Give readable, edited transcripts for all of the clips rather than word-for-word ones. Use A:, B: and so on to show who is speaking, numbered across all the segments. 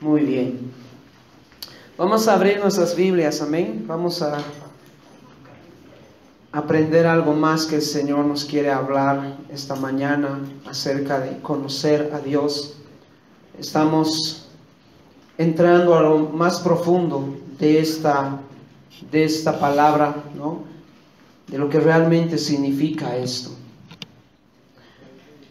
A: Muy bien. Vamos a abrir nuestras Biblias, amén. Vamos a aprender algo más que el Señor nos quiere hablar esta mañana acerca de conocer a Dios. Estamos entrando a lo más profundo de esta palabra, ¿no? De lo que realmente significa esto.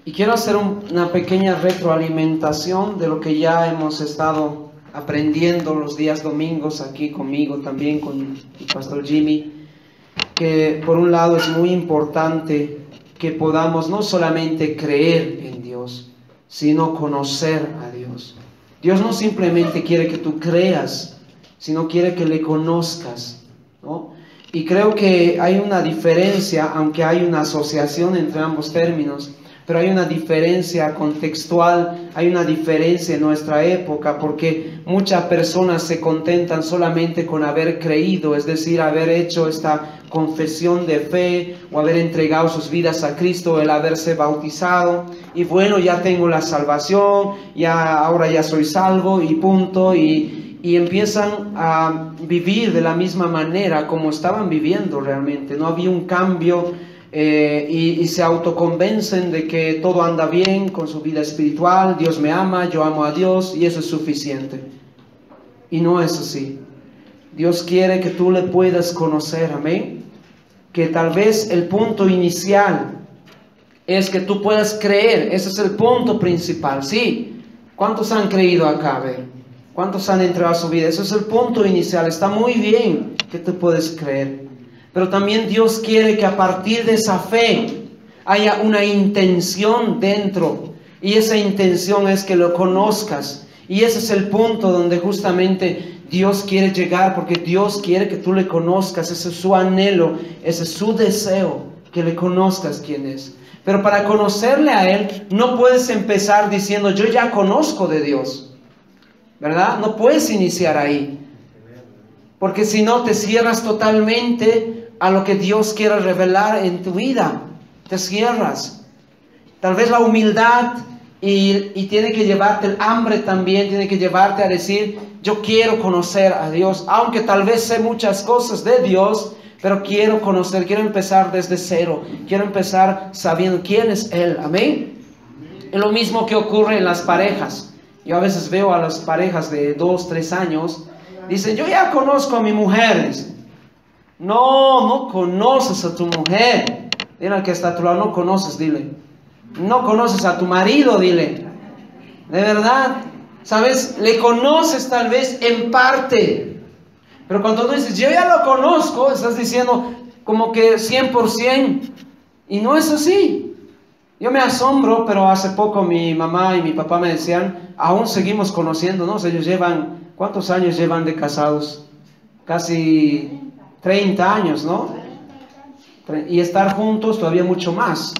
A: Y quiero hacer una pequeña retroalimentación de lo que ya hemos estado aprendiendo los días domingos aquí conmigo, también con el pastor Jimmy, que por un lado es muy importante que podamos no solamente creer en Dios, sino conocer a Dios. Dios no simplemente quiere que tú creas, sino quiere que le conozcas, ¿no? Y creo que hay una diferencia, aunque hay una asociación entre ambos términos, pero hay una diferencia contextual, hay una diferencia en nuestra época, porque muchas personas se contentan solamente con haber creído, es decir, haber hecho esta confesión de fe o haber entregado sus vidas a Cristo, el haberse bautizado, y bueno, ya tengo la salvación, ahora ya soy salvo y punto, y empiezan a vivir de la misma manera como estaban viviendo realmente. No había un cambio. Y se autoconvencen de que todo anda bien con su vida espiritual, Dios me ama, yo amo a Dios y eso es suficiente. Y no es así. Dios quiere que tú le puedas conocer, amén. Que tal vez el punto inicial es que tú puedas creer, ese es el punto principal, sí. ¿Cuántos han creído acá? A ver, ¿cuántos han entregado a su vida? Ese es el punto inicial, está muy bien que tú puedes creer. Pero también Dios quiere que a partir de esa fe haya una intención dentro. Y esa intención es que lo conozcas. Y ese es el punto donde justamente Dios quiere llegar, porque Dios quiere que tú le conozcas. Ese es su anhelo, ese es su deseo, que le conozcas quién es. Pero para conocerle a Él, no puedes empezar diciendo, yo ya conozco de Dios, ¿verdad? No puedes iniciar ahí. Porque si no, te cierras totalmente a lo que Dios quiere revelar en tu vida. Te cierras. Tal vez la humildad y tiene que llevarte el hambre también, tiene que llevarte a decir, yo quiero conocer a Dios, aunque tal vez sé muchas cosas de Dios, pero quiero conocer, quiero empezar desde cero, quiero empezar sabiendo quién es Él, amén. Es lo mismo que ocurre en las parejas. Yo a veces veo a las parejas de 2, 3 años, dicen, yo ya conozco a mi mujer. No conoces a tu mujer. Dile al que está a tu lado, no conoces, dile. No conoces a tu marido, dile. De verdad, ¿sabes? Le conoces tal vez en parte. Pero cuando tú dices, yo ya lo conozco, estás diciendo como que 100%. Y no es así. Yo me asombro, pero hace poco mi mamá y mi papá me decían, aún seguimos conociéndonos. Ellos llevan, ¿cuántos años llevan de casados? Casi 30 años, ¿no? Y estar juntos todavía mucho más.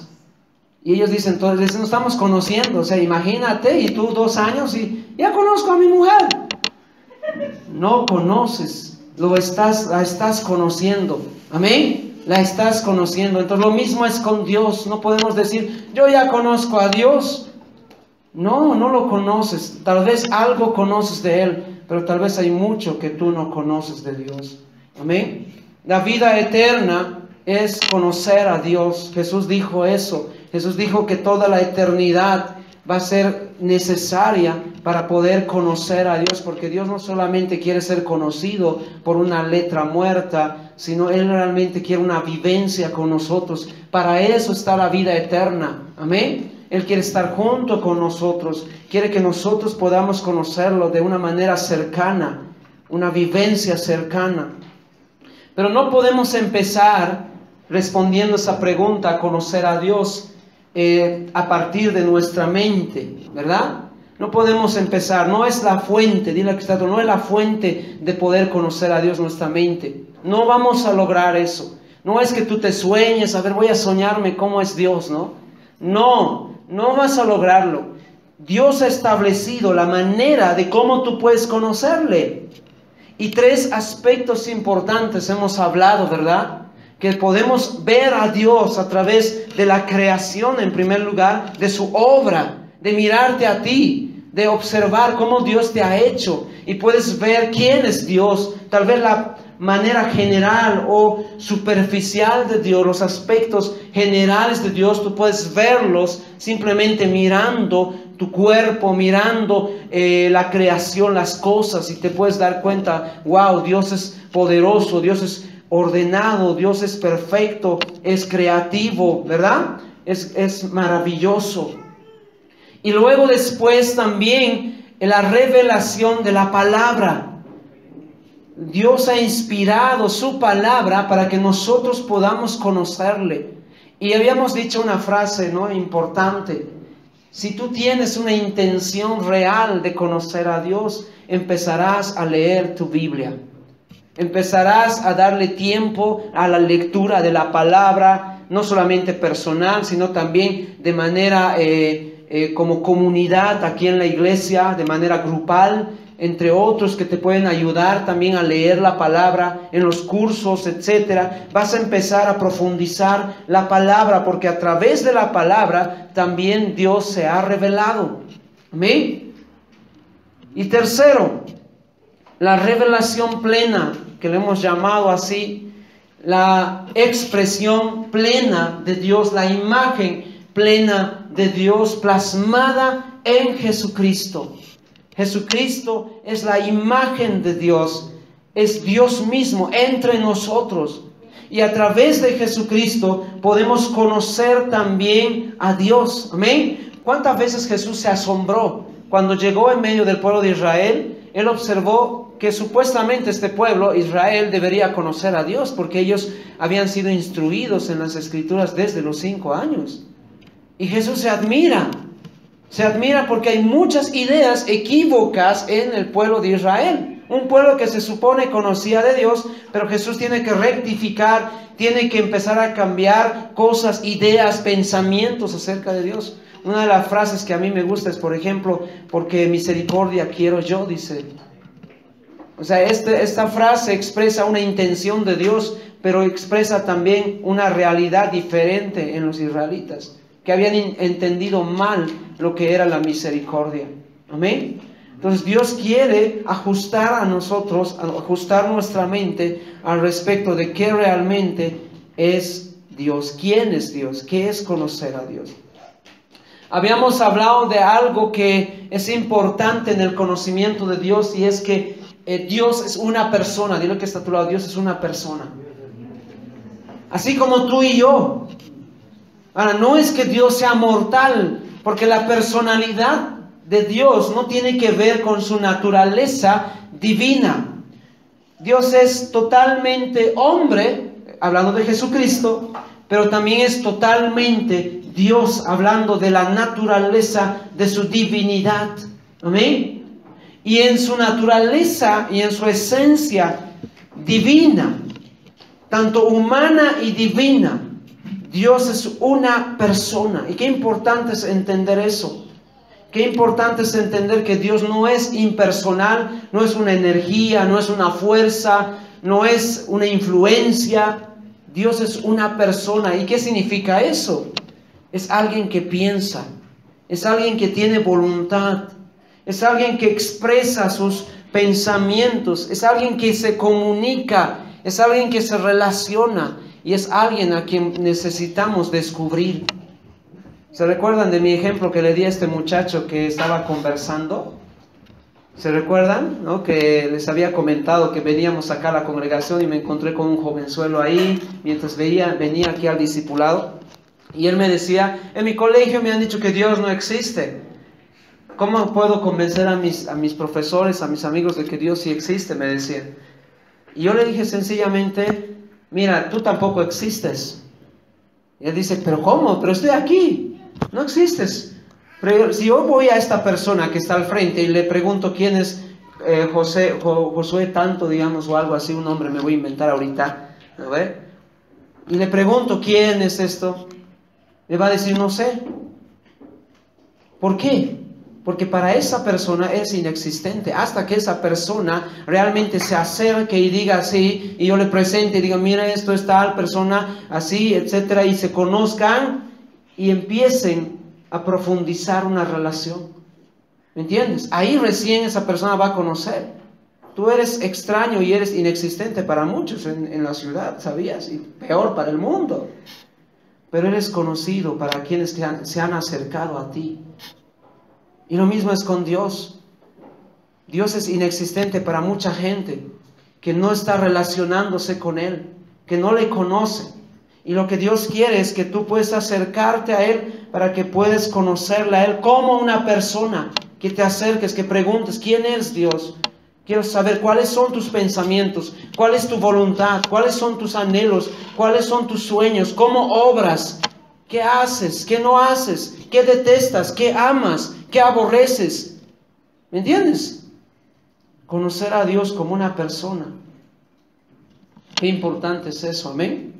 A: Y ellos dicen, entonces nos estamos conociendo. O sea, imagínate, y tú 2 años y ya conozco a mi mujer. No conoces, la estás conociendo. Amén. La estás conociendo. Entonces lo mismo es con Dios. No podemos decir, yo ya conozco a Dios. No lo conoces. Tal vez algo conoces de Él, pero tal vez hay mucho que tú no conoces de Dios. Amén. La vida eterna es conocer a Dios. Jesús dijo eso. Jesús dijo que toda la eternidad va a ser necesaria para poder conocer a Dios, porque Dios no solamente quiere ser conocido por una letra muerta, sino Él realmente quiere una vivencia con nosotros. Para eso está la vida eterna. Amén. Él quiere estar junto con nosotros. Quiere que nosotros podamos conocerlo de una manera cercana, una vivencia cercana. Pero no podemos empezar respondiendo esa pregunta a conocer a Dios a partir de nuestra mente, ¿verdad? No podemos empezar, no es la fuente, dile al que está a tu lado, no es la fuente de poder conocer a Dios nuestra mente. No vamos a lograr eso. No es que tú te sueñes, a ver, voy a soñarme cómo es Dios, ¿no? No vas a lograrlo. Dios ha establecido la manera de cómo tú puedes conocerle. Y 3 aspectos importantes hemos hablado, ¿verdad? Que podemos ver a Dios a través de la creación, en primer lugar, de su obra, de mirarte a ti, de observar cómo Dios te ha hecho y puedes ver quién es Dios, tal vez la manera general o superficial de Dios, los aspectos generales de Dios, tú puedes verlos simplemente mirando tu cuerpo, mirando la creación, las cosas, y te puedes dar cuenta, wow, Dios es poderoso, Dios es ordenado, Dios es perfecto, es creativo, ¿verdad? Es maravilloso. Y luego después también la revelación de la palabra. Dios ha inspirado su palabra para que nosotros podamos conocerle. Y habíamos dicho una frase, ¿no?, importante. Si tú tienes una intención real de conocer a Dios, empezarás a leer tu Biblia. Empezarás a darle tiempo a la lectura de la palabra, no solamente personal, sino también de manera como comunidad aquí en la iglesia, de manera grupal, entre otros que te pueden ayudar también a leer la palabra en los cursos, etcétera. Vas a empezar a profundizar la palabra, porque a través de la palabra también Dios se ha revelado. ¿Amén? Y tercero, la revelación plena, que le hemos llamado así, la expresión plena de Dios, la imagen plena de Dios plasmada en Jesucristo. Jesucristo es la imagen de Dios, es Dios mismo entre nosotros. Y a través de Jesucristo podemos conocer también a Dios. Amén. ¿Cuántas veces Jesús se asombró cuando llegó en medio del pueblo de Israel? Él observó que supuestamente este pueblo, Israel, debería conocer a Dios, porque ellos habían sido instruidos en las Escrituras desde los 5 años. Y Jesús se admira porque hay muchas ideas equívocas en el pueblo de Israel. Un pueblo que se supone conocía de Dios, pero Jesús tiene que rectificar, tiene que empezar a cambiar cosas, ideas, pensamientos acerca de Dios. Una de las frases que a mí me gusta es, por ejemplo, porque misericordia quiero yo, dice. O sea, esta frase expresa una intención de Dios, pero expresa también una realidad diferente en los israelitas, que habían entendido mal lo que era la misericordia. Amén. Entonces Dios quiere ajustar a nosotros, ajustar nuestra mente al respecto de qué realmente es Dios, quién es Dios, qué es conocer a Dios. Habíamos hablado de algo que es importante en el conocimiento de Dios, y es que Dios es una persona. Dile que está a tu lado, Dios es una persona. Así como tú y yo. Ahora, no es que Dios sea mortal, porque la personalidad de Dios no tiene que ver con su naturaleza divina. Dios es totalmente hombre, hablando de Jesucristo, pero también es totalmente Dios, hablando de la naturaleza de su divinidad. Amén. Y en su naturaleza y en su esencia divina, tanto humana y divina, Dios es una persona. Y qué importante es entender eso. Qué importante es entender que Dios no es impersonal, no es una energía, no es una fuerza, no es una influencia. Dios es una persona. ¿Y qué significa eso? Es alguien que piensa, es alguien que tiene voluntad, es alguien que expresa sus pensamientos, es alguien que se comunica, es alguien que se relaciona, y es alguien a quien necesitamos descubrir. ¿Se recuerdan de mi ejemplo que le di a este muchacho que estaba conversando? ¿Se recuerdan? ¿No? Que les había comentado que veníamos acá a la congregación y me encontré con un jovenzuelo ahí mientras venía aquí al discipulado. Y él me decía, en mi colegio me han dicho que Dios no existe. ¿Cómo puedo convencer a mis profesores, a mis amigos de que Dios sí existe? Me decía. Y yo le dije sencillamente, mira, tú tampoco existes. Y él dice, ¿pero cómo? Pero estoy aquí. No existes. Pero si yo voy a esta persona que está al frente y le pregunto quién es Josué tanto, digamos, o algo así, un nombre me voy a inventar ahorita, ¿no ve? Y le pregunto quién es esto, me va a decir, no sé. ¿Por qué? Porque para esa persona es inexistente, hasta que esa persona realmente se acerque y diga así, y yo le presente y diga, mira, esto es tal persona, así, etcétera, y se conozcan y empiecen a profundizar una relación. ¿Me entiendes? Ahí recién esa persona va a conocer. Tú eres extraño y eres inexistente para muchos en la ciudad, ¿sabías? Y peor para el mundo. Pero eres conocido para quienes se han acercado a ti. Y lo mismo es con Dios. Dios es inexistente para mucha gente que no está relacionándose con Él, que no le conoce. Y lo que Dios quiere es que tú puedas acercarte a Él para que puedas conocerle a Él como una persona, que te acerques, que preguntes, ¿quién es Dios? Quiero saber cuáles son tus pensamientos, cuál es tu voluntad, cuáles son tus anhelos, cuáles son tus sueños, cómo obras, qué haces, qué no haces, qué detestas, qué amas, qué aborreces. ¿Me entiendes? Conocer a Dios como una persona. Qué importante es eso, amén.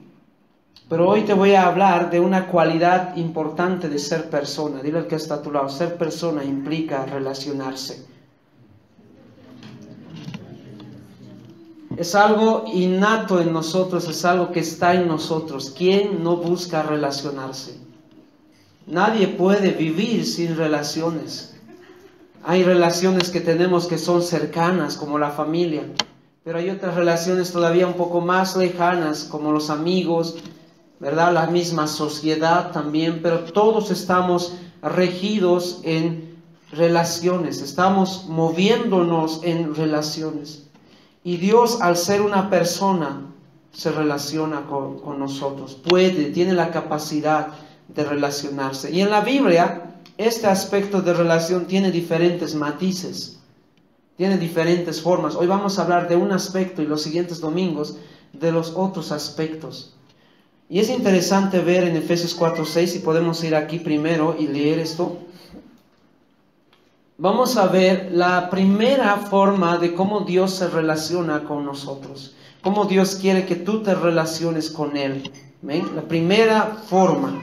A: Pero hoy te voy a hablar de una cualidad importante de ser persona. Dile al que está a tu lado, ser persona implica relacionarse. Es algo innato en nosotros, es algo que está en nosotros. ¿Quién no busca relacionarse? Nadie puede vivir sin relaciones. Hay relaciones que tenemos que son cercanas, como la familia, pero hay otras relaciones todavía un poco más lejanas, como los amigos, ¿verdad? La misma sociedad también, pero todos estamos regidos en relaciones, estamos moviéndonos en relaciones. Y Dios, al ser una persona, se relaciona con nosotros, tiene la capacidad de relacionarse. Y en la Biblia, este aspecto de relación tiene diferentes matices, tiene diferentes formas. Hoy vamos a hablar de un aspecto y los siguientes domingos de los otros aspectos. Y es interesante ver en Efesios 4:6, si podemos ir aquí primero y leer esto. Vamos a ver la primera forma de cómo Dios se relaciona con nosotros, cómo Dios quiere que tú te relaciones con Él. ¿Ven? La primera forma.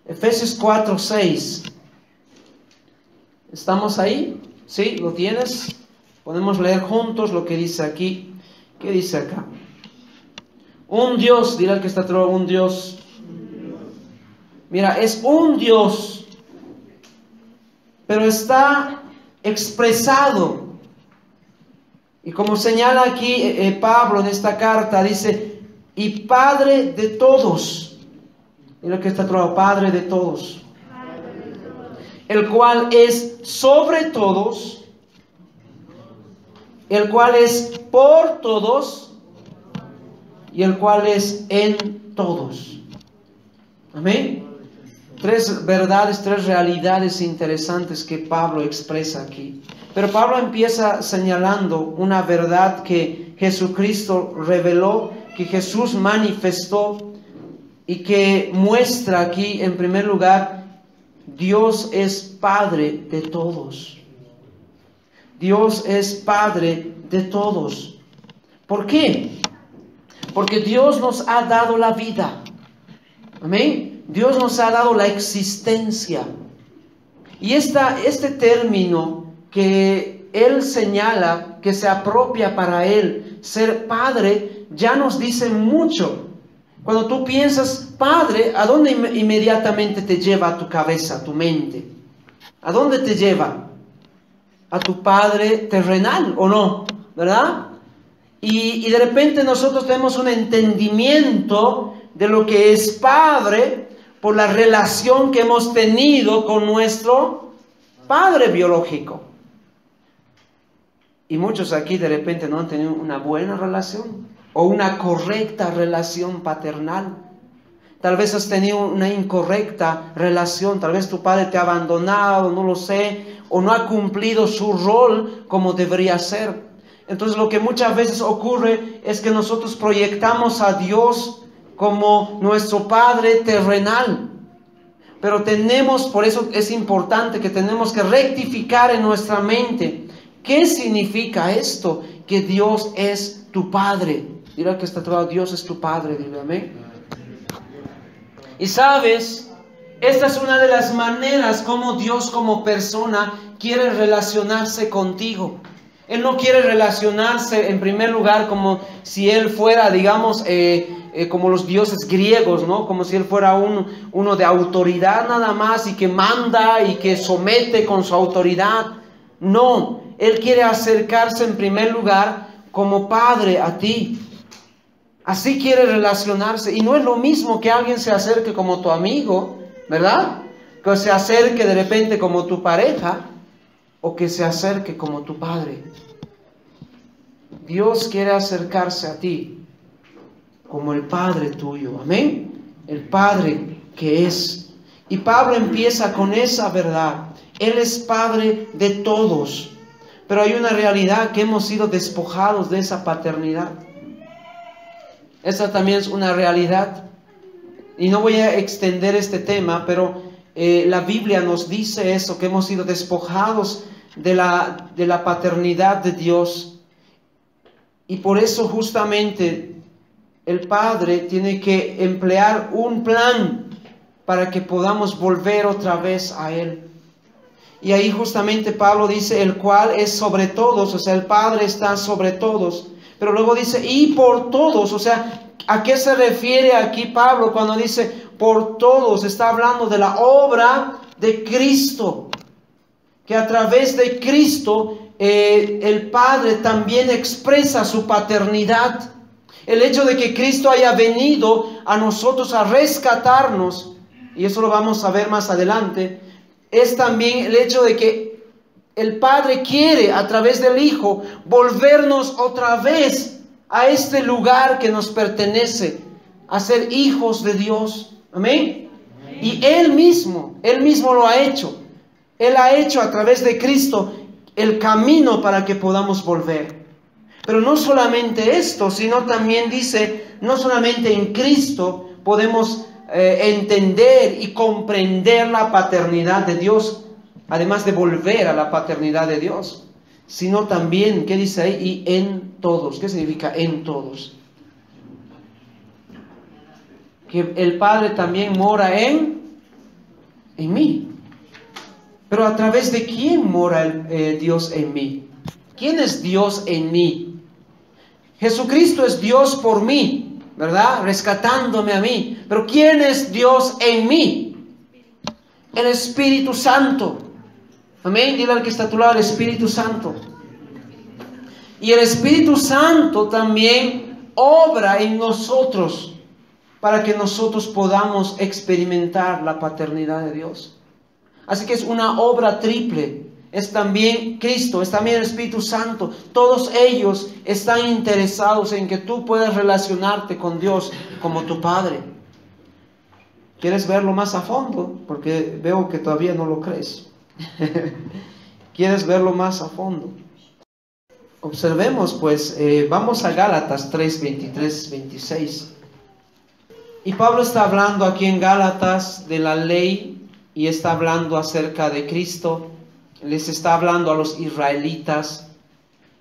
A: Efesios 4:6. ¿Estamos ahí? ¿Sí? ¿Lo tienes? Podemos leer juntos lo que dice aquí. ¿Qué dice acá? Un Dios, dirá el que está atrás, un Dios. Mira, es un Dios, pero está expresado. Y como señala aquí Pablo en esta carta, dice, y Padre de todos. Mira que está atrás, Padre de todos. El cual es sobre todos, el cual es por todos y el cual es en todos. Amén. Tres verdades, tres realidades interesantes que Pablo expresa aquí. Pero Pablo empieza señalando una verdad que Jesucristo reveló, que Jesús manifestó y que muestra aquí en primer lugar, Dios es Padre de todos. Dios es Padre de todos. ¿Por qué? Porque Dios nos ha dado la vida. Amén. Dios nos ha dado la existencia. Y este término que Él señala, que se apropia para Él, ser Padre, ya nos dice mucho. Cuando tú piensas Padre, ¿a dónde inmediatamente te lleva a tu cabeza, a tu mente? ¿A dónde te lleva? A tu Padre terrenal, ¿o no? ¿Verdad? Y de repente nosotros tenemos un entendimiento de lo que es Padre por la relación que hemos tenido con nuestro Padre biológico. Y muchos aquí de repente no han tenido una buena relación o una correcta relación paternal. Tal vez has tenido una incorrecta relación, tal vez tu padre te ha abandonado, no lo sé, o no ha cumplido su rol como debería ser. Entonces lo que muchas veces ocurre es que nosotros proyectamos a Dios como nuestro Padre terrenal. Pero por eso es importante que tenemos que rectificar en nuestra mente. ¿Qué significa esto? Que Dios es tu Padre. Dirá que está todo, Dios es tu Padre, dile amén. Y sabes, esta es una de las maneras como Dios como persona quiere relacionarse contigo. Él no quiere relacionarse en primer lugar como si Él fuera, digamos, como los dioses griegos, ¿no? Como si Él fuera uno de autoridad nada más y que manda y que somete con su autoridad. No, Él quiere acercarse en primer lugar como Padre a ti. Así quiere relacionarse. Y no es lo mismo que alguien se acerque como tu amigo, ¿verdad? Que se acerque de repente como tu pareja o que se acerque como tu Padre. Dios quiere acercarse a ti como el Padre tuyo. Amén. El Padre que es. Y Pablo empieza con esa verdad. Él es Padre de todos. Pero hay una realidad, que hemos sido despojados de esa paternidad. Esa también es una realidad. Y no voy a extender este tema, pero la Biblia nos dice eso, que hemos sido despojados de la paternidad de Dios. Y por eso justamente el Padre tiene que emplear un plan para que podamos volver otra vez a Él. Y ahí justamente Pablo dice, el cual es sobre todos, o sea, el Padre está sobre todos. Pero luego dice, y por todos, o sea, ¿a qué se refiere aquí Pablo cuando dice por todos? Está hablando de la obra de Cristo, que a través de Cristo el Padre también expresa su paternidad. El hecho de que Cristo haya venido a nosotros a rescatarnos, y eso lo vamos a ver más adelante, es también el hecho de que el Padre quiere a través del Hijo volvernos otra vez a este lugar que nos pertenece, a ser hijos de Dios. Amén. Y Él mismo lo ha hecho. Él ha hecho a través de Cristo el camino para que podamos volver. Pero no solamente esto, sino también dice, no solamente en Cristo podemos entender y comprender la paternidad de Dios, además de volver a la paternidad de Dios, sino también, ¿qué dice ahí? Y en todos. ¿Qué significa en todos? Que el Padre también mora en mí. Pero ¿a través de quién mora Dios en mí? ¿Quién es Dios en mí? Jesucristo es Dios por mí, ¿verdad? Rescatándome a mí. Pero ¿quién es Dios en mí? El Espíritu Santo. Amén. Dile al que está a tu lado, el Espíritu Santo. Y el Espíritu Santo también obra en nosotros para que nosotros podamos experimentar la paternidad de Dios. Así que es una obra triple. Es también Cristo, es también el Espíritu Santo. Todos ellos están interesados en que tú puedas relacionarte con Dios como tu Padre. ¿Quieres verlo más a fondo? Porque veo que todavía no lo crees. ¿Quieres verlo más a fondo? Observemos pues, vamos a Gálatas 3, 23, 26. Y Pablo está hablando aquí en Gálatas de la ley y está hablando acerca de Cristo. Les está hablando a los israelitas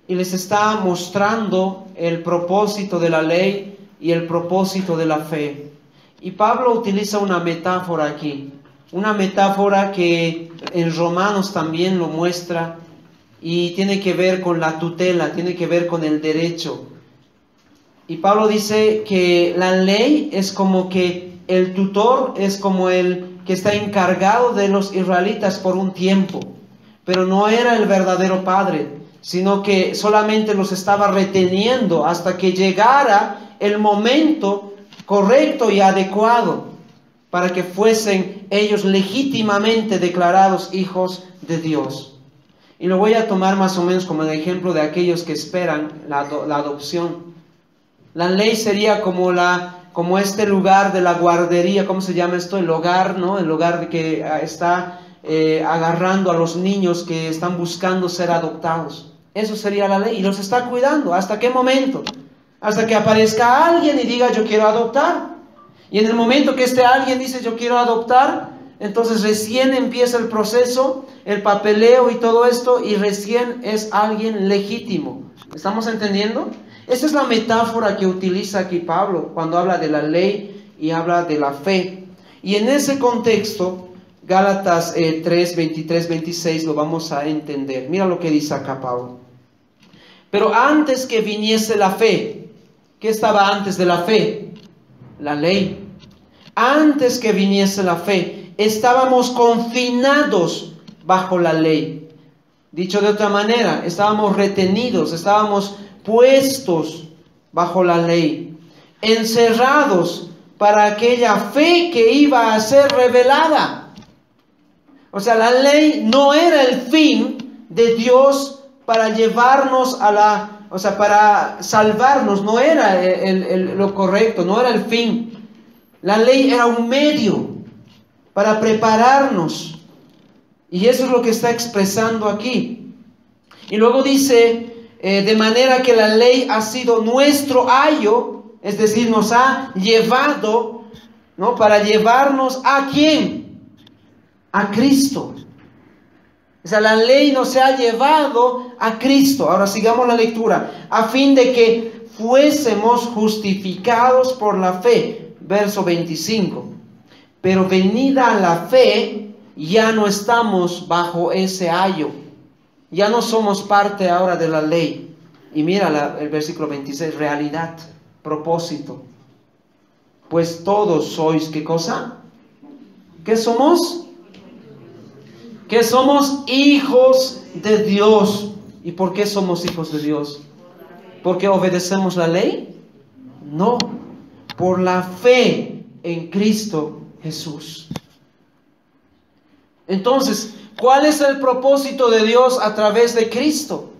A: y les está mostrando el propósito de la ley y el propósito de la fe. Y Pablo utiliza una metáfora aquí, una metáfora que en Romanos también lo muestra y tiene que ver con la tutela, tiene que ver con el derecho. Y Pablo dice que la ley es como que el tutor es como el que está encargado de los israelitas por un tiempo, pero no era el verdadero padre, sino que solamente los estaba reteniendo hasta que llegara el momento correcto y adecuado para que fuesen ellos legítimamente declarados hijos de Dios. Y lo voy a tomar más o menos como el ejemplo de aquellos que esperan la adopción. La ley sería como este lugar de la guardería, ¿cómo se llama esto? El hogar, ¿no? El hogar de que está agarrando a los niños que están buscando ser adoptados. Eso sería la ley y los está cuidando. ¿Hasta qué momento? Hasta que aparezca alguien y diga yo quiero adoptar. Y en el momento que este alguien dice yo quiero adoptar, entonces recién empieza el proceso, el papeleo y todo esto, y recién es alguien legítimo. ¿Estamos entendiendo? Esa es la metáfora que utiliza aquí Pablo cuando habla de la ley y habla de la fe. Y en ese contexto, Gálatas 3, 23, 26 lo vamos a entender. Mira lo que dice acá Pablo. Pero antes que viniese la fe, ¿qué estaba antes de la fe? La ley. Antes que viniese la fe, estábamos confinados bajo la ley. Dicho de otra manera, estábamos retenidos, estábamos puestos bajo la ley, encerrados para aquella fe que iba a ser revelada. O sea, la ley no era el fin de Dios para llevarnos a la, o sea, para salvarnos, no era lo correcto, no era el fin. La ley era un medio para prepararnos. Y eso es lo que está expresando aquí. Y luego dice, de manera que la ley ha sido nuestro ayo, es decir, nos ha llevado, ¿no? Para llevarnos ¿a quién? A Cristo. O sea, la ley nos ha llevado a Cristo. Ahora sigamos la lectura. A fin de que fuésemos justificados por la fe. Verso 25. Pero venida la fe, ya no estamos bajo ese ayo. Ya no somos parte ahora de la ley. Y mira el versículo 26, realidad, propósito. Pues todos sois, ¿qué cosa? ¿Qué somos? Que somos hijos de Dios. ¿Y por qué somos hijos de Dios? ¿Porque obedecemos la ley? No, por la fe en Cristo Jesús. Entonces, ¿cuál es el propósito de Dios a través de Cristo?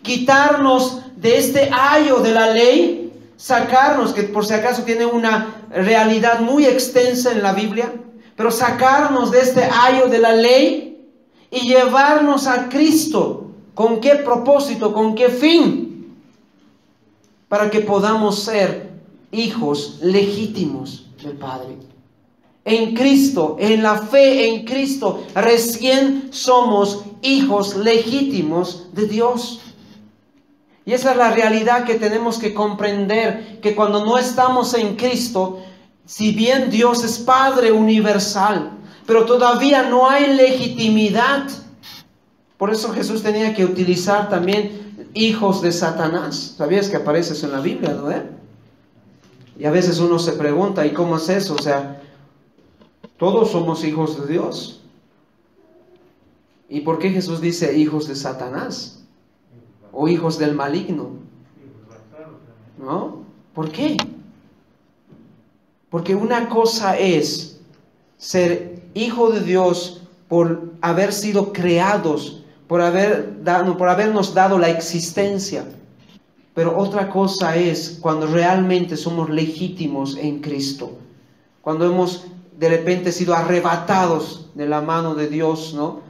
A: Quitarnos de este ayo de la ley, sacarnos, que por si acaso tiene una realidad muy extensa en la Biblia, pero sacarnos de este ayo de la ley y llevarnos a Cristo. ¿Con qué propósito? ¿Con qué fin? Para que podamos ser hijos legítimos del Padre. En Cristo, en la fe en Cristo, recién somos hijos legítimos de Dios. Y esa es la realidad que tenemos que comprender, que cuando no estamos en Cristo, si bien Dios es Padre universal, pero todavía no hay legitimidad. Por eso Jesús tenía que utilizar también hijos de Satanás. ¿Sabías que aparece eso en la Biblia, no? Y a veces uno se pregunta, ¿y cómo es eso? O sea, todos somos hijos de Dios. ¿Y por qué Jesús dice hijos de Satanás? O hijos del maligno. ¿No? ¿Por qué? Porque una cosa es ser hijo de Dios por haber sido creados, por habernos dado la existencia. Pero otra cosa es cuando realmente somos legítimos en Cristo. Cuando hemos de repente sido arrebatados de la mano de Dios, ¿no?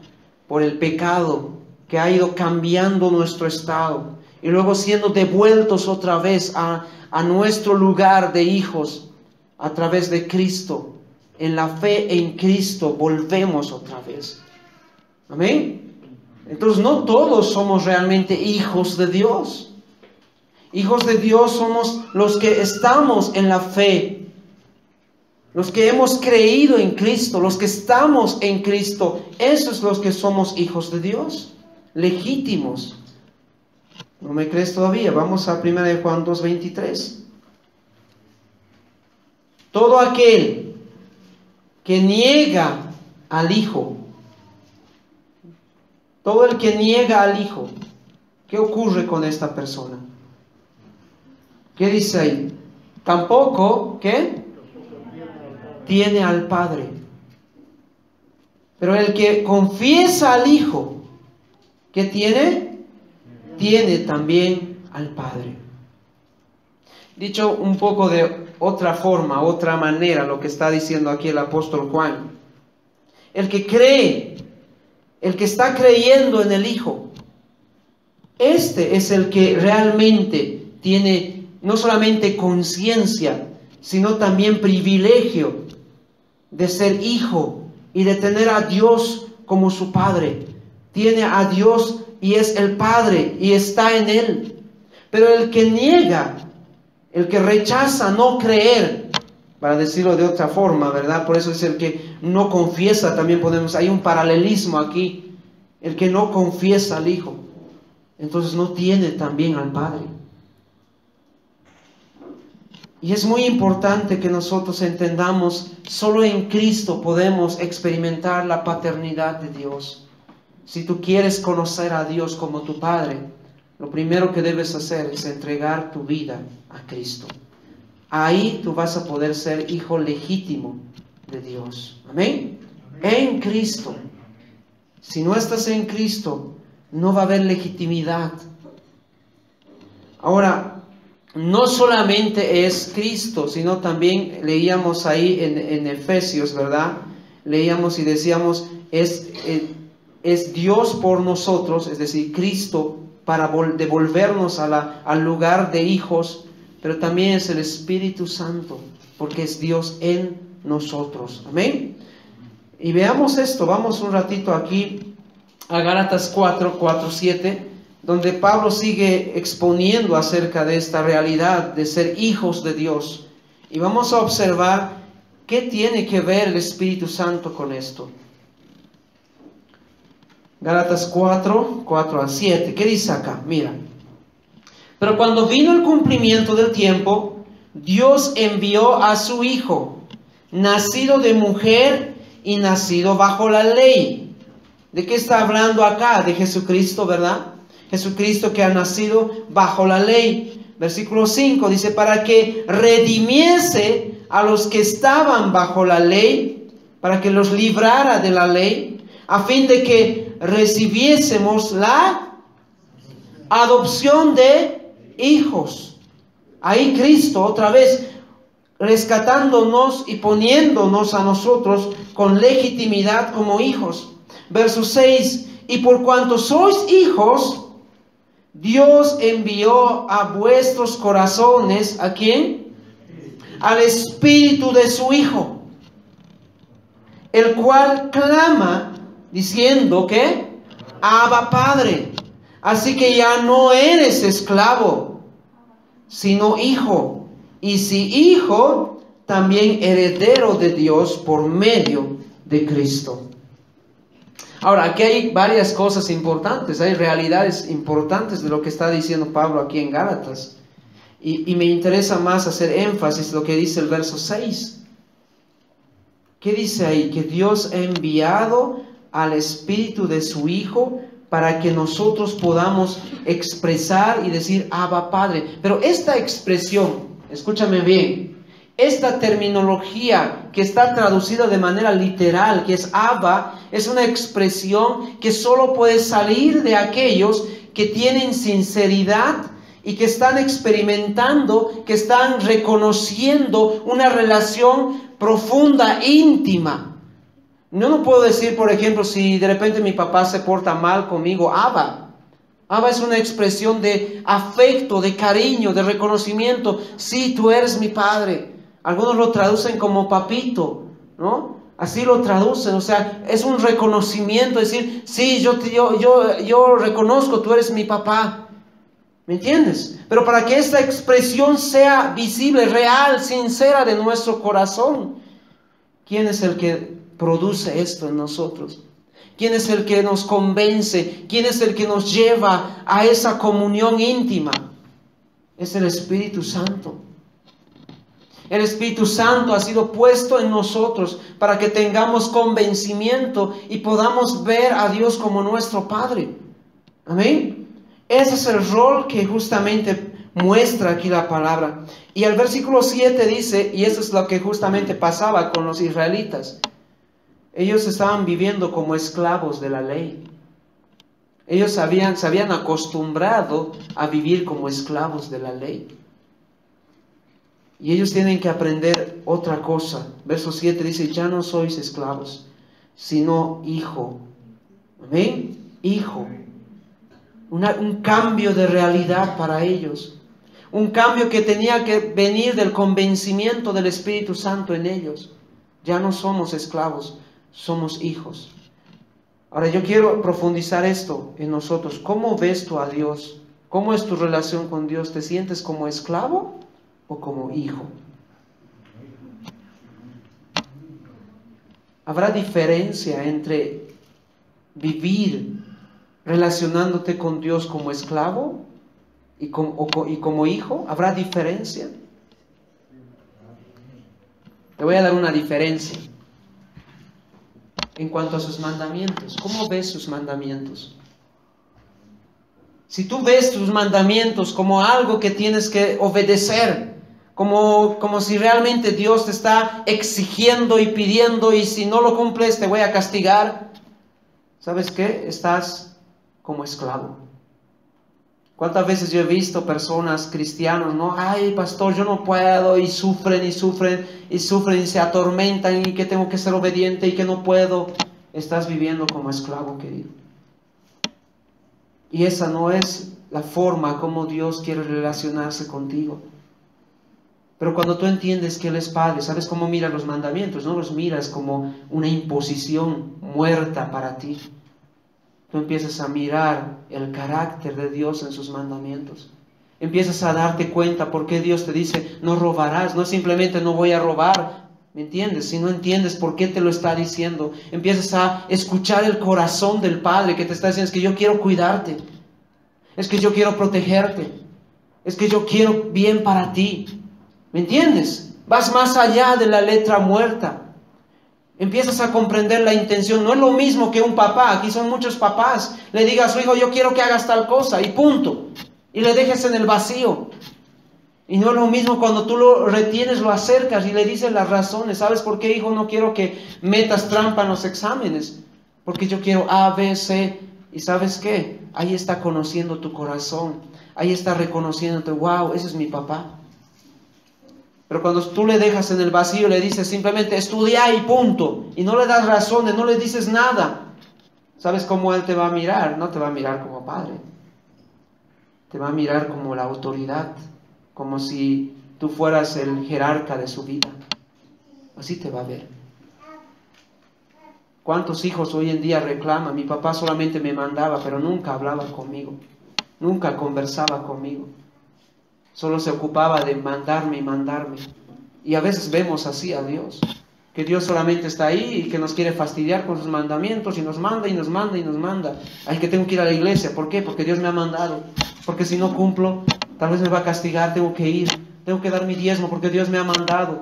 A: Por el pecado que ha ido cambiando nuestro estado. Y luego siendo devueltos otra vez a nuestro lugar de hijos a través de Cristo. En la fe en Cristo volvemos otra vez. Amén. Entonces no todos somos realmente hijos de Dios. Hijos de Dios somos los que estamos en la fe. Los que hemos creído en Cristo, los que estamos en Cristo. Esos son los que somos hijos de Dios. Legítimos. ¿No me crees todavía? Vamos a 1 Juan 2:23. Todo aquel que niega al Hijo, todo el que niega al Hijo, ¿qué ocurre con esta persona? ¿Qué dice ahí? Tampoco, ¿qué? Tiene al Padre. Pero el que confiesa al Hijo, ¿qué tiene? Tiene también al Padre. Dicho un poco de otra forma, otra manera, lo que está diciendo aquí el apóstol Juan. El que cree, el que está creyendo en el Hijo, este es el que realmente tiene no solamente conciencia, sino también privilegio de ser hijo y de tener a Dios como su Padre. Tiene a Dios y es el Padre y está en Él. Pero el que niega, el que rechaza no creer, para decirlo de otra forma, ¿verdad? Por eso es el que no confiesa, también hay un paralelismo aquí. El que no confiesa al Hijo. entonces no tiene también al Padre. Y es muy importante que nosotros entendamos, solo en Cristo podemos experimentar la paternidad de Dios. Si tú quieres conocer a Dios como tu Padre, lo primero que debes hacer es entregar tu vida a Cristo. Ahí tú vas a poder ser hijo legítimo de Dios. Amén. En Cristo. Si no estás en Cristo, no va a haber legitimidad. Ahora, no solamente es Cristo, sino también leíamos ahí en Efesios, ¿verdad? Leíamos y decíamos, es Dios por nosotros, es decir, Cristo para devolvernos al lugar de hijos, pero también es el Espíritu Santo, porque es Dios en nosotros. Amén. Y veamos esto, vamos un ratito aquí a Gálatas 4:7, donde Pablo sigue exponiendo acerca de esta realidad de ser hijos de Dios. Y vamos a observar qué tiene que ver el Espíritu Santo con esto. Gálatas 4:4-7. ¿Qué dice acá? Mira. Pero cuando vino el cumplimiento del tiempo, Dios envió a su Hijo, nacido de mujer y nacido bajo la ley. ¿De qué está hablando acá? De Jesucristo, ¿verdad? Jesucristo que ha nacido bajo la ley. Versículo 5 dice, para que redimiese a los que estaban bajo la ley, para que los librara de la ley, a fin de que recibiésemos la adopción de hijos. Ahí Cristo otra vez rescatándonos y poniéndonos a nosotros con legitimidad como hijos. Verso 6, y por cuanto sois hijos, Dios envió a vuestros corazones, ¿a quién? Al Espíritu de su Hijo, el cual clama diciendo que Abba Padre. Así que ya no eres esclavo, sino hijo. Y si hijo, también heredero de Dios por medio de Cristo. Ahora, aquí hay varias cosas importantes, hay realidades importantes de lo que está diciendo Pablo aquí en Gálatas. Y me interesa más hacer énfasis en lo que dice el verso 6. ¿Qué dice ahí? Que Dios ha enviado al Espíritu de su Hijo para que nosotros podamos expresar y decir Abba Padre. Pero esta expresión, escúchame bien, esta terminología que está traducida de manera literal, que es Abba, es una expresión que solo puede salir de aquellos que tienen sinceridad y que están experimentando, que están reconociendo una relación profunda, íntima. Yo no puedo decir, por ejemplo, si de repente mi papá se porta mal conmigo, Abba. Abba es una expresión de afecto, de cariño, de reconocimiento. Sí, tú eres mi padre. Algunos lo traducen como papito, ¿no? Así lo traducen, o sea, es un reconocimiento, decir, sí, yo reconozco, tú eres mi papá. ¿Me entiendes? Pero para que esta expresión sea visible, real, sincera de nuestro corazón, ¿quién es el que produce esto en nosotros? ¿Quién es el que nos convence? ¿Quién es el que nos lleva a esa comunión íntima? Es el Espíritu Santo. El Espíritu Santo ha sido puesto en nosotros para que tengamos convencimiento y podamos ver a Dios como nuestro Padre. Amén. Ese es el rol que justamente muestra aquí la palabra. Y el versículo 7 dice, y eso es lo que justamente pasaba con los israelitas. Ellos estaban viviendo como esclavos de la ley. Ellos se habían acostumbrado a vivir como esclavos de la ley. Y ellos tienen que aprender otra cosa. Verso 7 dice, ya no sois esclavos, sino hijo. ¿Amén? Hijo. Un cambio de realidad para ellos. Un cambio que tenía que venir del convencimiento del Espíritu Santo en ellos. Ya no somos esclavos, somos hijos. Ahora yo quiero profundizar esto en nosotros. ¿Cómo ves tú a Dios? ¿Cómo es tu relación con Dios? ¿Te sientes como esclavo o como hijo? ¿Habrá diferencia entre vivir relacionándote con Dios como esclavo y como hijo? ¿Habrá diferencia? Te voy a dar una diferencia en cuanto a sus mandamientos. ¿Cómo ves sus mandamientos? Si tú ves tus mandamientos como algo que tienes que obedecer, como si realmente Dios te está exigiendo y pidiendo, y si no lo cumples te voy a castigar, ¿sabes qué? Estás como esclavo. ¿Cuántas veces yo he visto personas cristianos, no? Ay, pastor, yo no puedo, y sufren y sufren y sufren y se atormentan, y que tengo que ser obediente y que no puedo. Estás viviendo como esclavo, querido. Y esa no es la forma como Dios quiere relacionarse contigo. Pero cuando tú entiendes que Él es Padre, ¿sabes cómo mira los mandamientos? No los miras como una imposición muerta para ti. Tú empiezas a mirar el carácter de Dios en sus mandamientos. Empiezas a darte cuenta por qué Dios te dice, no robarás. No es simplemente no voy a robar, ¿me entiendes? Si no entiendes por qué te lo está diciendo, empiezas a escuchar el corazón del Padre que te está diciendo, es que yo quiero cuidarte, es que yo quiero protegerte, es que yo quiero bien para ti. ¿Me entiendes? Vas más allá de la letra muerta. Empiezas a comprender la intención. No es lo mismo que un papá. Aquí son muchos papás. Le diga a su hijo, yo quiero que hagas tal cosa, y punto. Y le dejes en el vacío. Y no es lo mismo cuando tú lo retienes, lo acercas y le dices las razones. ¿Sabes por qué, hijo? No quiero que metas trampa en los exámenes. Porque yo quiero A, B, C. ¿Y sabes qué? Ahí está conociendo tu corazón. Ahí está reconociéndote, wow, ese es mi papá. Pero cuando tú le dejas en el vacío, le dices simplemente estudia y punto, y no le das razones, no le dices nada, ¿sabes cómo Él te va a mirar? No te va a mirar como padre, te va a mirar como la autoridad, como si tú fueras el jerarca de su vida. Así te va a ver. ¿Cuántos hijos hoy en día reclaman? Mi papá solamente me mandaba, pero nunca hablaba conmigo, nunca conversaba conmigo. Solo se ocupaba de mandarme y mandarme. Y a veces vemos así a Dios, que Dios solamente está ahí y que nos quiere fastidiar con sus mandamientos, y nos manda y nos manda y nos manda. Ay, que tengo que ir a la iglesia. ¿Por qué? Porque Dios me ha mandado. Porque si no cumplo, tal vez me va a castigar, tengo que ir. Tengo que dar mi diezmo porque Dios me ha mandado.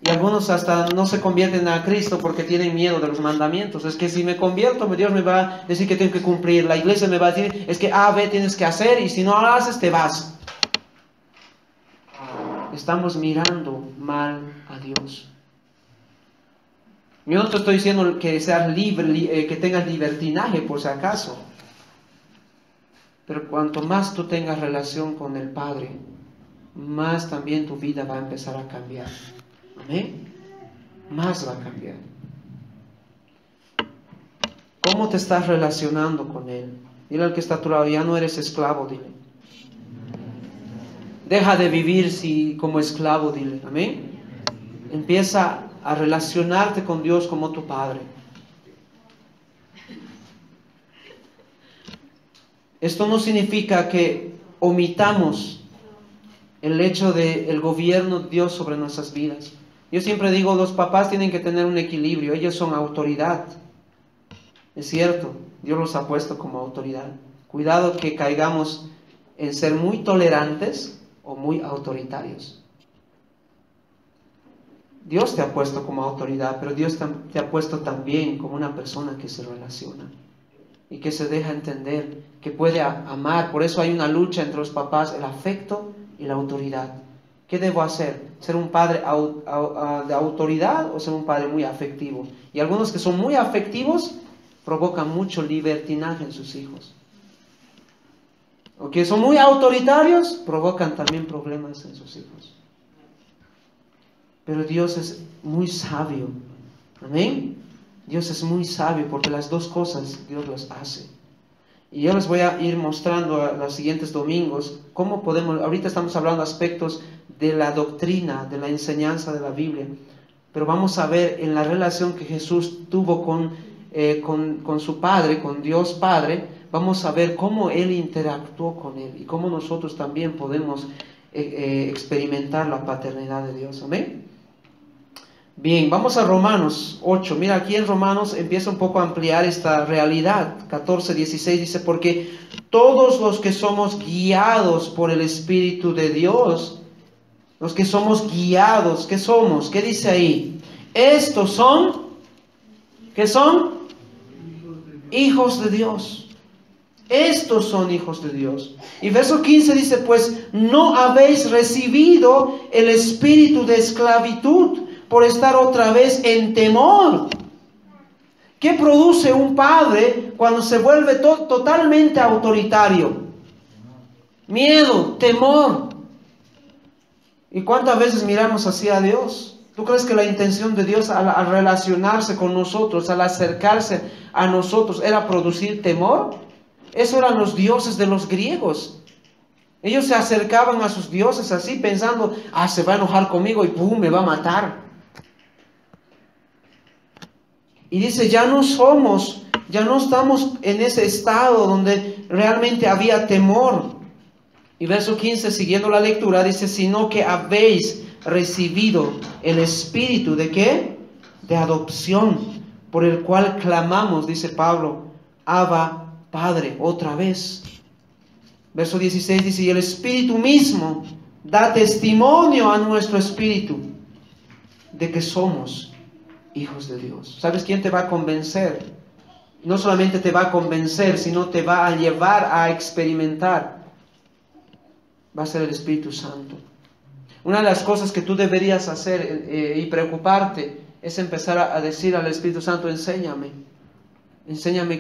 A: Y algunos hasta no se convierten a Cristo porque tienen miedo de los mandamientos. Es que si me convierto, Dios me va a decir que tengo que cumplir. La iglesia me va a decir, es que A, B tienes que hacer, y si no lo haces, te vas. Estamos mirando mal a Dios. Yo no te estoy diciendo que seas libre, que tengas libertinaje por si acaso. Pero cuanto más tú tengas relación con el Padre, más también tu vida va a empezar a cambiar. Amén. Más va a cambiar. ¿Cómo te estás relacionando con Él? Dile al que está a tu lado, ya no eres esclavo, dile. Deja de vivir como esclavo, dile. Amén. Empieza a relacionarte con Dios como tu Padre. Esto no significa que omitamos el hecho del gobierno de Dios sobre nuestras vidas. Yo siempre digo, los papás tienen que tener un equilibrio. Ellos son autoridad. Es cierto, Dios los ha puesto como autoridad. Cuidado que caigamos en ser muy tolerantes o muy autoritarios. Dios te ha puesto como autoridad, pero Dios te ha puesto también como una persona que se relaciona y que se deja entender, que puede amar. Por eso hay una lucha entre los papás, el afecto y la autoridad. ¿Qué debo hacer? ¿Ser un padre de autoridad o ser un padre muy afectivo? Y algunos que son muy afectivos provocan mucho libertinaje en sus hijos. O que son muy autoritarios, provocan también problemas en sus hijos. Pero Dios es muy sabio. Amén. Dios es muy sabio porque las dos cosas Dios las hace. Y yo les voy a ir mostrando a los siguientes domingos cómo podemos, ahorita estamos hablando de aspectos de la doctrina, de la enseñanza de la Biblia. Pero vamos a ver en la relación que Jesús tuvo con su Padre, con Dios Padre, vamos a ver cómo Él interactuó con Él y cómo nosotros también podemos experimentar la paternidad de Dios. Amén. Bien, vamos a Romanos 8. Mira, aquí en Romanos empieza un poco a ampliar esta realidad. 14, 16 dice, porque todos los que somos guiados por el Espíritu de Dios, los que somos guiados, ¿qué somos? ¿Qué dice ahí? Estos son, ¿qué son? Hijos de Dios. Estos son hijos de Dios. Y verso 15 dice, pues no habéis recibido el espíritu de esclavitud por estar otra vez en temor. ¿Qué produce un padre cuando se vuelve totalmente autoritario? Miedo, temor. ¿Y cuántas veces miramos así a Dios? ¿Tú crees que la intención de Dios al relacionarse con nosotros, al acercarse a nosotros, era producir temor? Eso eran los dioses de los griegos. Ellos se acercaban a sus dioses así pensando, se va a enojar conmigo y ¡pum! Me va a matar. Y dice, ya no estamos en ese estado donde realmente había temor. Y verso 15, siguiendo la lectura, dice, sino que habéis recibido el espíritu ¿de qué? De adopción, por el cual clamamos, dice Pablo, Abba, Padre, otra vez. Verso 16 dice, y el Espíritu mismo da testimonio a nuestro espíritu de que somos hijos de Dios. ¿Sabes quién te va a convencer? No solamente te va a convencer, sino te va a llevar a experimentar. Va a ser el Espíritu Santo. Una de las cosas que tú deberías hacer y preocuparte es empezar a decir al Espíritu Santo, enséñame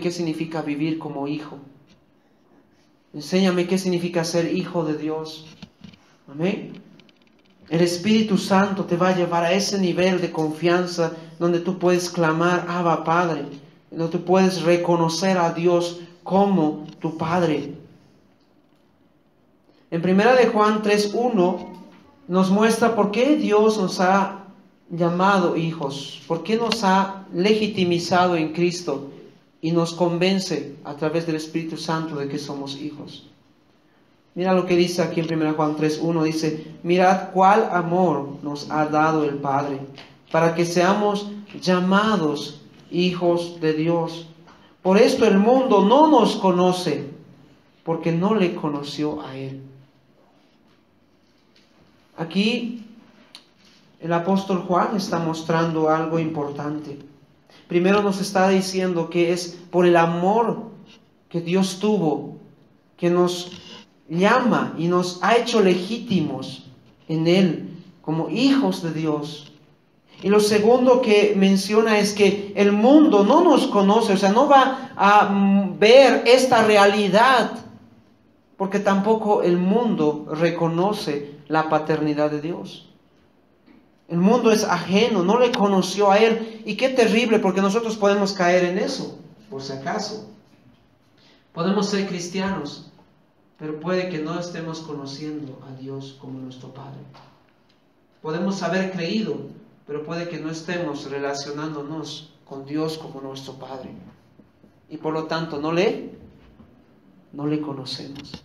A: qué significa vivir como hijo. Enséñame qué significa ser hijo de Dios. Amén. El Espíritu Santo te va a llevar a ese nivel de confianza donde tú puedes clamar, Abba Padre, donde tú puedes reconocer a Dios como tu Padre. En 1 de Juan 3:1 nos muestra por qué Dios nos ha llamado hijos, por qué nos ha legitimizado en Cristo y nos convence a través del Espíritu Santo de que somos hijos. Mira lo que dice aquí en 1 Juan 3:1, dice, mirad cuál amor nos ha dado el Padre, para que seamos llamados hijos de Dios. Por esto el mundo no nos conoce, porque no le conoció a Él. Aquí el apóstol Juan está mostrando algo importante. Primero nos está diciendo que es por el amor que Dios tuvo, que nos llama y nos ha hecho legítimos en Él, como hijos de Dios. Y lo segundo que menciona es que el mundo no nos conoce, o sea, no va a ver esta realidad, porque tampoco el mundo reconoce la paternidad de Dios. El mundo es ajeno, no le conoció a Él. Y qué terrible, porque nosotros podemos caer en eso, por si acaso. Podemos ser cristianos, pero puede que no estemos conociendo a Dios como nuestro Padre. Podemos haber creído, pero puede que no estemos relacionándonos con Dios como nuestro Padre. Y por lo tanto no le conocemos.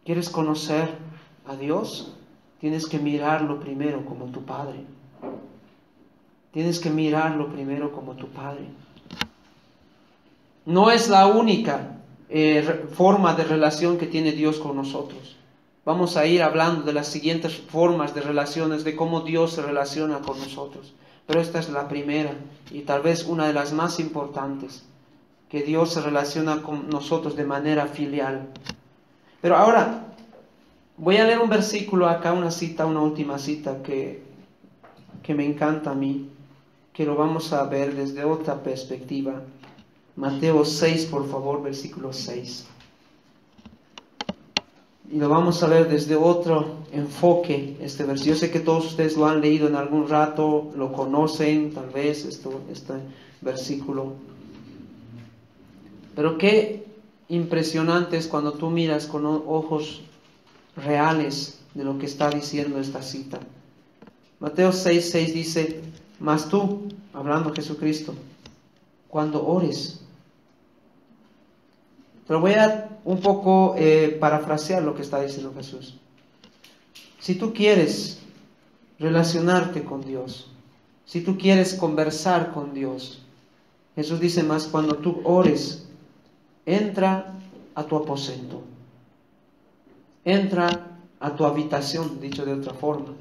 A: ¿Quieres conocer a Dios? Tienes que mirarlo primero como tu Padre. Tienes que mirarlo primero como tu Padre. No es la única forma de relación que tiene Dios con nosotros. Vamos a ir hablando de las siguientes formas de relaciones, de cómo Dios se relaciona con nosotros. Pero esta es la primera y tal vez una de las más importantes, que Dios se relaciona con nosotros de manera filial. Pero ahora voy a leer un versículo acá, una última cita que me encanta a mí, que lo vamos a ver desde otra perspectiva. Mateo 6, por favor, versículo 6. Y lo vamos a ver desde otro enfoque, este versículo. Yo sé que todos ustedes lo han leído en algún rato, lo conocen, tal vez, este versículo. Pero qué impresionante es cuando tú miras con ojos reales de lo que está diciendo esta cita. Mateo 6:6 dice, mas tú, hablando Jesucristo, cuando ores. Pero voy a un poco parafrasear lo que está diciendo Jesús. Si tú quieres relacionarte con Dios, si tú quieres conversar con Dios, Jesús dice más, cuando tú ores, entra a tu aposento, entra a tu habitación, dicho de otra forma,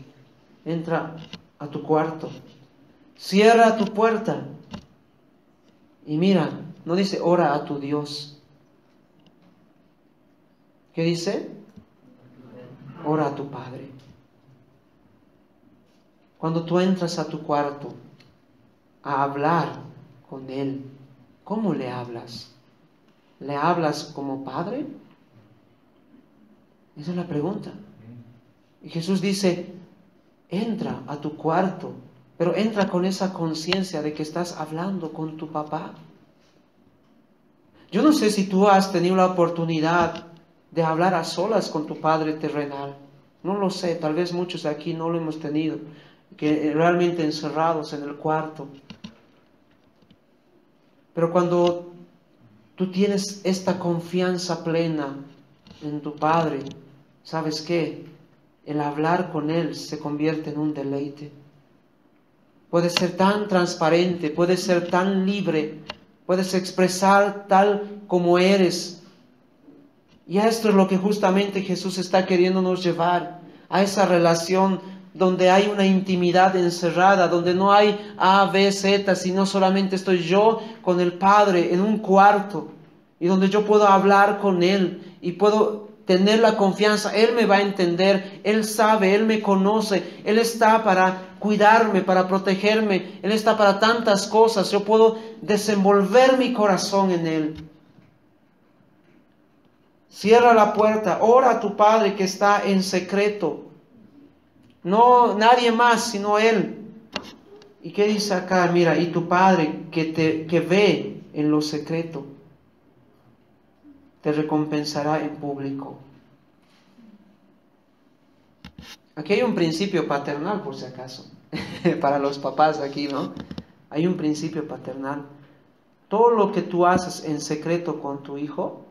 A: entra a tu cuarto, cierra tu puerta y mira, no dice ora a tu Dios. ¿Qué dice? Ora a tu Padre. Cuando tú entras a tu cuarto a hablar con Él, ¿cómo le hablas? ¿Le hablas como Padre? Esa es la pregunta. Y Jesús dice, entra a tu cuarto, pero entra con esa conciencia de que estás hablando con tu papá. Yo no sé si tú has tenido la oportunidad de hablar a solas con tu Padre terrenal. No lo sé, tal vez muchos de aquí no lo hemos tenido, que realmente encerrados en el cuarto. Pero cuando tú tienes esta confianza plena en tu Padre, ¿sabes qué? El hablar con Él se convierte en un deleite. Puedes ser tan transparente, puedes ser tan libre, puedes expresar tal como eres. Y esto es lo que justamente Jesús está queriéndonos llevar, a esa relación donde hay una intimidad encerrada, donde no hay A, B, Z, sino solamente estoy yo con el Padre en un cuarto, y donde yo puedo hablar con Él y puedo tener la confianza. Él me va a entender, Él sabe, Él me conoce, Él está para cuidarme, para protegerme, Él está para tantas cosas. Yo puedo desenvolver mi corazón en Él. Cierra la puerta, ora a tu Padre que está en secreto. No nadie más sino Él. ¿Y qué dice acá? Mira, y tu Padre que ve en lo secreto, te recompensará en público. Aquí hay un principio paternal, por si acaso, para los papás aquí, ¿no? Hay un principio paternal. Todo lo que tú haces en secreto con tu hijo,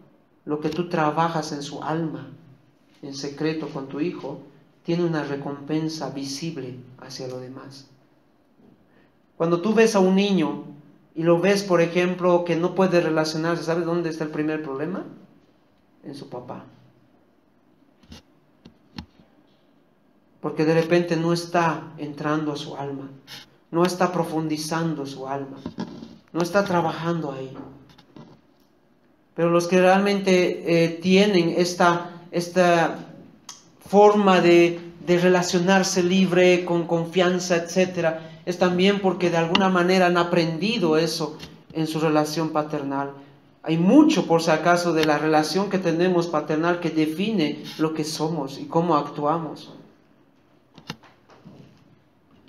A: lo que tú trabajas en su alma, en secreto con tu hijo, tiene una recompensa visible hacia lo demás. Cuando tú ves a un niño y lo ves, por ejemplo, que no puede relacionarse, ¿sabes dónde está el primer problema? En su papá. Porque de repente no está entrando a su alma, no está profundizando su alma, no está trabajando ahí. Pero los que realmente tienen esta forma de relacionarse libre, con confianza, etc., es también porque de alguna manera han aprendido eso en su relación paternal. Hay mucho, por si acaso, de la relación que tenemos paternal que define lo que somos y cómo actuamos.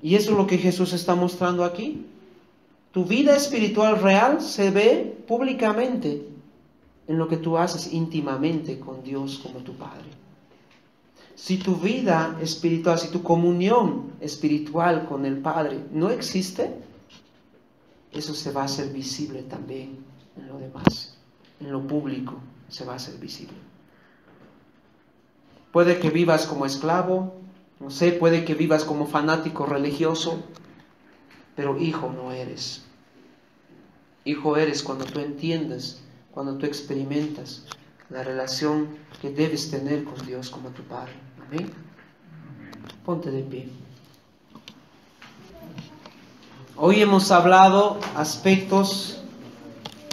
A: Y eso es lo que Jesús está mostrando aquí. Tu vida espiritual real se ve públicamente en lo que tú haces íntimamente con Dios como tu Padre. Si tu vida espiritual, si tu comunión espiritual con el Padre no existe, eso se va a hacer visible también en lo demás, en lo público se va a hacer visible. Puede que vivas como esclavo, no sé, puede que vivas como fanático religioso, pero hijo no eres. Hijo eres cuando tú entiendes, cuando tú experimentas la relación que debes tener con Dios como tu Padre. Amén. Ponte de pie. Hoy hemos hablado aspectos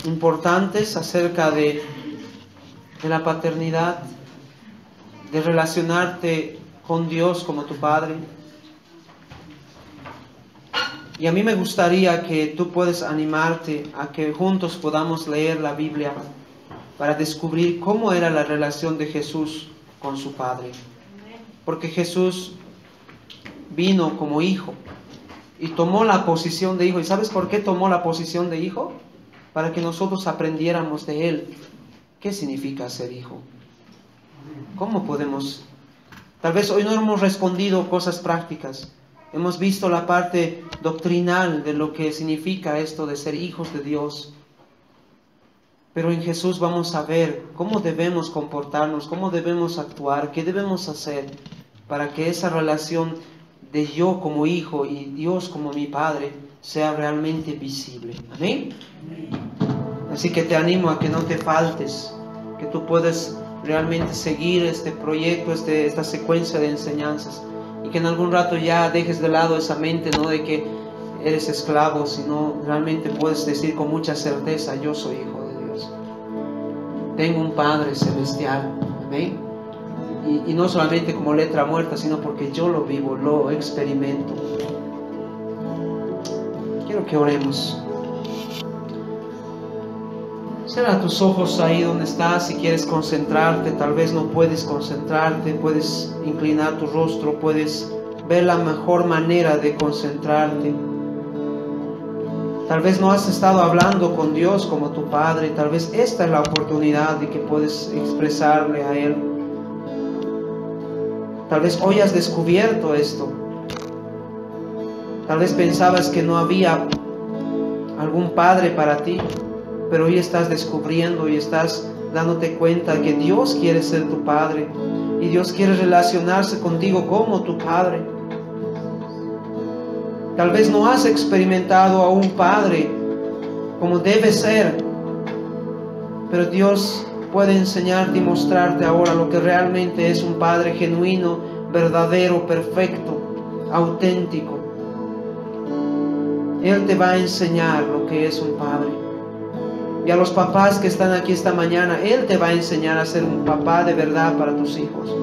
A: importantes acerca de la paternidad, de relacionarte con Dios como tu Padre. Y a mí me gustaría que tú puedas animarte a que juntos podamos leer la Biblia para descubrir cómo era la relación de Jesús con su Padre. Porque Jesús vino como hijo y tomó la posición de hijo. ¿Y sabes por qué tomó la posición de hijo? Para que nosotros aprendiéramos de Él. ¿Qué significa ser hijo? ¿Cómo podemos? Tal vez hoy no hemos respondido cosas prácticas. Hemos visto la parte doctrinal de lo que significa esto de ser hijos de Dios. Pero en Jesús vamos a ver cómo debemos comportarnos, cómo debemos actuar, qué debemos hacer para que esa relación de yo como hijo y Dios como mi Padre sea realmente visible. Amén. Así que te animo a que no te faltes, que tú puedas realmente seguir este proyecto, esta secuencia de enseñanzas, y que en algún rato ya dejes de lado esa mente, no de que eres esclavo, sino realmente puedes decir con mucha certeza: yo soy hijo de Dios, tengo un Padre celestial. Amén. Y no solamente como letra muerta, sino porque yo lo vivo, lo experimento. Quiero que oremos. Cierra tus ojos ahí donde estás. Si quieres concentrarte, tal vez no puedes concentrarte, puedes inclinar tu rostro, puedes ver la mejor manera de concentrarte. Tal vez no has estado hablando con Dios como tu Padre. Tal vez esta es la oportunidad de que puedes expresarle a Él. Tal vez hoy has descubierto esto. Tal vez pensabas que no había algún Padre para ti, pero hoy estás descubriendo y estás dándote cuenta que Dios quiere ser tu Padre y Dios quiere relacionarse contigo como tu Padre. Tal vez no has experimentado a un Padre como debe ser, pero Dios puede enseñarte y mostrarte ahora lo que realmente es un Padre genuino, verdadero, perfecto, auténtico. Él te va a enseñar lo que es un Padre. Y a los papás que están aquí esta mañana, Él te va a enseñar a ser un papá de verdad para tus hijos.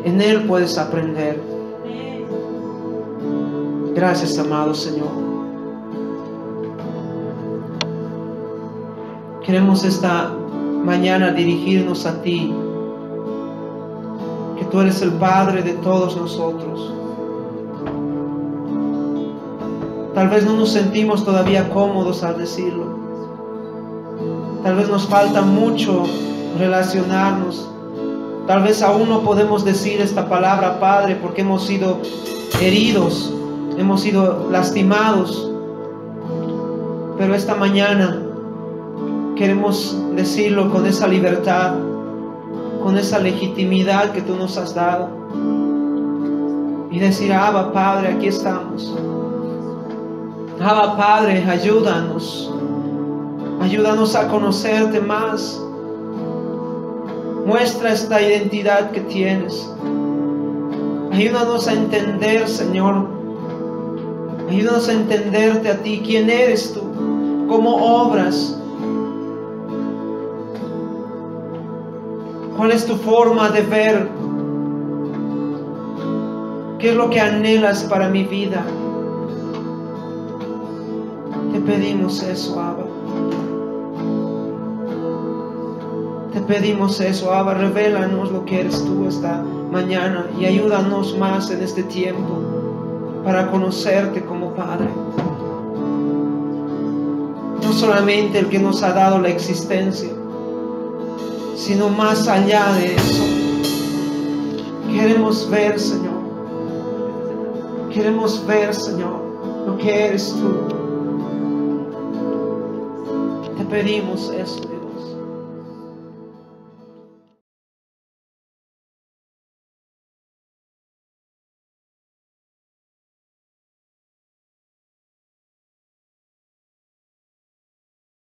A: En Él puedes aprender. Gracias, amado Señor. Queremos esta mañana dirigirnos a ti, que tú eres el Padre de todos nosotros. Tal vez no nos sentimos todavía cómodos al decirlo. Tal vez nos falta mucho relacionarnos. Tal vez aún no podemos decir esta palabra Padre porque hemos sido heridos, hemos sido lastimados. Pero esta mañana queremos decirlo con esa libertad, con esa legitimidad que tú nos has dado. Y decir: Abba Padre, aquí estamos. Abba Padre, ayúdanos. Ayúdanos a conocerte más. Muestra esta identidad que tienes. Ayúdanos a entender, Señor. Ayúdanos a entenderte a ti. ¿Quién eres tú? ¿Cómo obras? ¿Cuál es tu forma de ver? ¿Qué es lo que anhelas para mi vida? Te pedimos eso, Abba. Te pedimos eso, Abba. Revélanos lo que eres tú esta mañana y ayúdanos más en este tiempo para conocerte como Padre. No solamente el que nos ha dado la existencia, sino más allá de eso. Queremos ver, Señor. Queremos ver, Señor, lo que eres tú. Te pedimos eso, Dios.